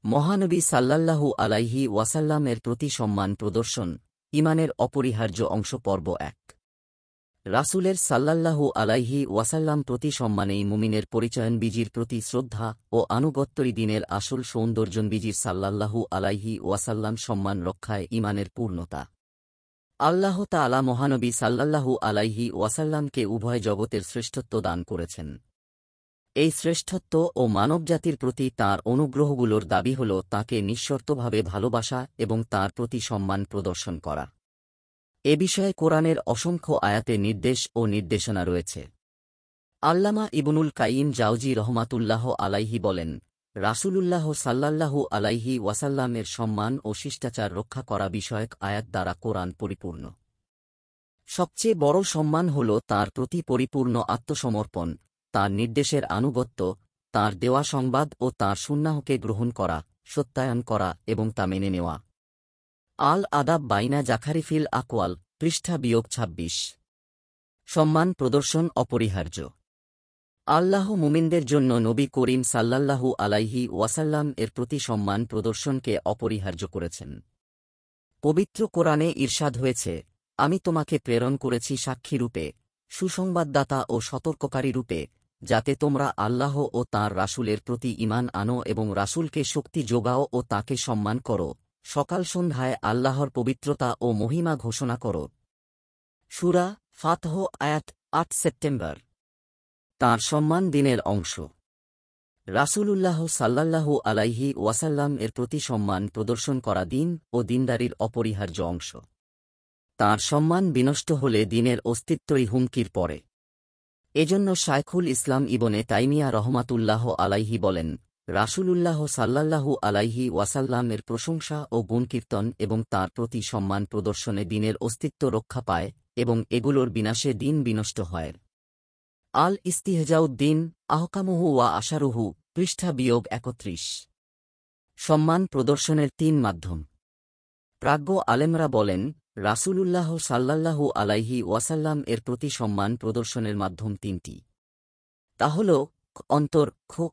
মহানবী সাল্লাল্লাহু আলাইহি ওয়াসাল্লামের প্রতি সম্মান প্রদর্শন, ঈমানের অপরিহার্য অংশ পর্ব ১। রাসূলের সাল্লাল্লাহু আলাইহি ওয়াসাল্লাম প্রতি সম্মানেই মুমিনের পরিচয়নবীজির প্রতি শ্রদ্ধা ও আনুগত্যই দিনের আসল সৌন্দর্যনবীজির সাল্লাল্লাহু আলাইহি ওয়াসাল্লাম সম্মান রক্ষায় ঈমানের পূর্ণতা। আল্লাহ তাআলা মহানবী সাল্লাল্লাহু আলাইহি ওয়াসাল্লামকে উভয় জগতের শ্রেষ্ঠত্ব দান করেছেন। এই শ্রেষ্ঠত্ব ও মানবজাতির প্রতি তাঁর অনুগ্রহগুলোর দাবি হল তাঁকে নিঃশর্তভাবে ভালোবাসা এবং তাঁর প্রতি সম্মান প্রদর্শন করা। এ বিষয়ে কোরআনের অসংখ্য আয়াতে নির্দেশ ও নির্দেশনা রয়েছে। আল্লামা ইবনুল কাইয়িম জাওজি রহমাতুল্লাহ আলাইহি বলেন, রাসূলুল্লাহ সাল্লাল্লাহু আলাইহি ওয়াসাল্লামের সম্মান ও শিষ্টাচার রক্ষা করা বিষয়ক আয়াত দ্বারা কোরআন পরিপূর্ণ। সবচেয়ে বড় সম্মান হল তাঁর প্রতি পরিপূর্ণ আত্মসমর্পণ, তাঁর নির্দেশের আনুগত্য, তাঁর দেওয়া সংবাদ ও তাঁর সুন্নাহকে গ্রহণ করা, সত্যায়ন করা এবং তা মেনে নেওয়া। আল আদাব বাইনা জাখারিফিল আকওয়াল, পৃষ্ঠা বিয়োগ ২৬। সম্মান প্রদর্শন অপরিহার্য। আল্লাহ মুমিনদের জন্য নবী করিম সাল্লাল্লাহু আলাইহি ওয়াসাল্লাম এর প্রতি সম্মান প্রদর্শনকে অপরিহার্য করেছেন। পবিত্র কোরআনে ইরশাদ হয়েছে, আমি তোমাকে প্রেরণ করেছি সাক্ষীরূপে, সুসংবাদদাতা ও সতর্ককারী রূপে, যাতে তোমরা আল্লাহ ও তাঁর রাসূলের প্রতি ঈমান আনো এবং রাসূলকে শক্তি যোগাও ও তাঁকে সম্মান করো, সকাল সন্ধ্যায় আল্লাহর পবিত্রতা ও মহিমা ঘোষণা করো। সূরা ফাতহ আয়াত ৮ সেপ্টেম্বর। তাঁর সম্মান দিনের অংশ। রাসূলুল্লাহ সাল্লাল্লাহু আলাইহি ওয়াসাল্লাম এর প্রতি সম্মান প্রদর্শন করা দিন ও দিনদারির অপরিহার্য অংশ। তাঁর সম্মান বিনষ্ট হলে দিনের অস্তিত্বই হুমকির পড়ে। এজন্য শায়খুল ইসলাম ইবনে তাইমিয়া রহমাতুল্লাহ আলাইহি বলেন, রাসূলুল্লাহ সাল্লাল্লাহু আলাইহি ওয়াসাল্লাম এর প্রশংসা ও গুণকীর্তন এবং তাঁর প্রতি সম্মান প্রদর্শনে দিনের অস্তিত্ব রক্ষা পায় এবং এগুলোর বিনাশে দিন বিনষ্ট হয়। আল ইস্তিহজাউদ্দিন আহকামুহু ওয়া আশারুহু, পৃষ্ঠা বিয়োগ ৩১। সম্মান প্রদর্শনের ৩ মাধ্যম। প্রাজ্ঞ আলেমরা বলেন, রাসূলুল্লাহ সাল্লাল্লাহু আলাইহি ওয়াসাল্লাম এর প্রতি সম্মান প্রদর্শনের মাধ্যম ৩টি। তা হল অন্তর,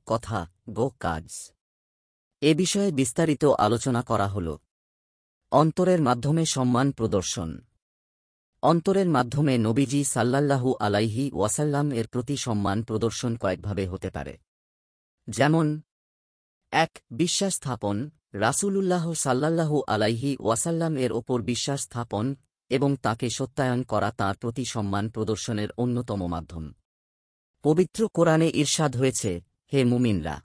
কথা, কাজ। এ বিষয়ে বিস্তারিত আলোচনা করা হল। অন্তরের মাধ্যমে সম্মান প্রদর্শন। অন্তরের মাধ্যমে নবীজি সাল্লাল্লাহু আলাইহি ওয়াসাল্লাম এর প্রতি সম্মান প্রদর্শন কয়েকভাবে হতে পারে। যেমন ১. বিশ্বাস স্থাপন। রাসূলুল্লাহ সাল্লাল্লাহু আলাইহি ওয়াসাল্লাম এর ওপর বিশ্বাস স্থাপন এবং তাঁকে সত্যায়ন করা তাঁর প্রতি সম্মান প্রদর্শনের অন্যতম মাধ্যম। পবিত্র কোরআনে ইরশাদ হয়েছে, হে মুমিনরা,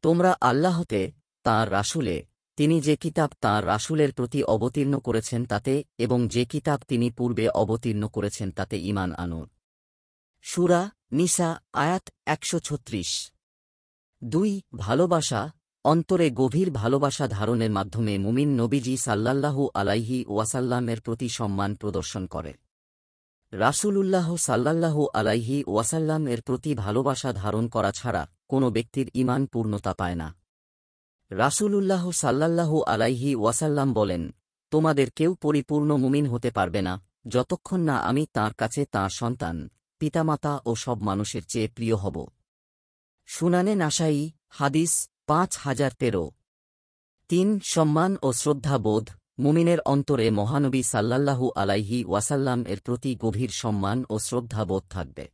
তোমরা আল্লাহতে, তাঁর রাসূলে, তিনি যে কিতাব তাঁর রাসূলের প্রতি অবতীর্ণ করেছেন তাতে এবং যে কিতাব তিনি পূর্বে অবতীর্ণ করেছেন তাতে ঈমান আনো। সূরা নিসা আয়াত ১৩৬। ২. ভালোবাসা। অন্তরে গভীর ভালোবাসা ধারণের মাধ্যমে মুমিন নবীজি সাল্লাল্লাহু আলাইহি ওয়াসাল্লামের প্রতি সম্মান প্রদর্শন করে। রাসূলুল্লাহ সাল্লাল্লাহু আলাইহি ওয়াসাল্লাম এর প্রতি ভালোবাসা ধারণ করা ছাড়া কোনো ব্যক্তির ঈমান পূর্ণতা পায় না। রাসূলুল্লাহ সাল্লাল্লাহু আলাইহি ওয়াসাল্লাম বলেন, তোমাদের কেউ পরিপূর্ণ মুমিন হতে পারবে না যতক্ষণ না আমি তাঁর কাছে তাঁর সন্তান, পিতামাতা ও সব মানুষের চেয়ে প্রিয় হব। সুনানে নাসাঈ, হাদিস ৫০১৩। ৩. সম্মান ও শ্রদ্ধাবোধ। মুমিনের অন্তরে মহানবী সাল্লাল্লাহু আলাইহি ওয়াসাল্লাম এর প্রতি গভীর সম্মান ও শ্রদ্ধাবোধ থাকবে।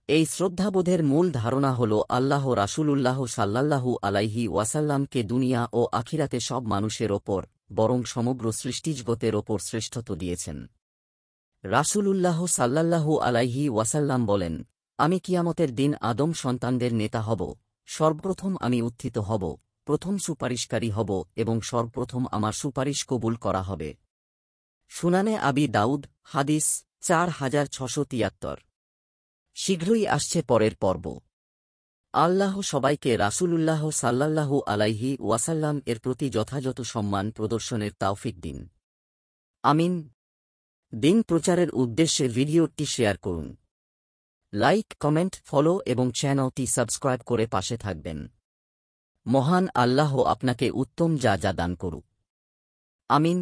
এই শ্রদ্ধাবোধের মূল ধারণা হল আল্লাহ রাসূলুল্লাহ সাল্লাল্লাহু আলাইহি ওয়াসাল্লামকে দুনিয়া ও আখিরাতে সব মানুষের ওপর, বরং সমগ্র সৃষ্টিজগতের ওপর শ্রেষ্ঠত্ব দিয়েছেন। রাসূলুল্লাহ সাল্লাল্লাহু আলাইহি ওয়াসাল্লাম বলেন, আমি কিয়ামতের দিন আদম সন্তানদের নেতা হব, সর্বপ্রথম আমি উত্থিত হব, প্রথম সুপারিশকারী হব এবং সর্বপ্রথম আমার সুপারিশ কবুল করা হবে। সুনানে আবি দাউদ, হাদিস ৪৬৭৩। শীঘ্রই আসছে পরের পর্ব। আল্লাহ সবাইকে রাসূলুল্লাহ সাল্লাল্লাহু আলাইহি ওয়াসাল্লাম এর প্রতি যথাযথ সম্মান প্রদর্শনের তাওফিক দিন। আমিন। দিন প্রচারের উদ্দেশ্যে ভিডিওটি শেয়ার করুন। লাইক, কমেন্ট, ফলো এবং চ্যানেলটি সাবস্ক্রাইব করে পাশে থাকবেন। মহান আল্লাহ আপনাকে উত্তম যা দান করুক। আমিন।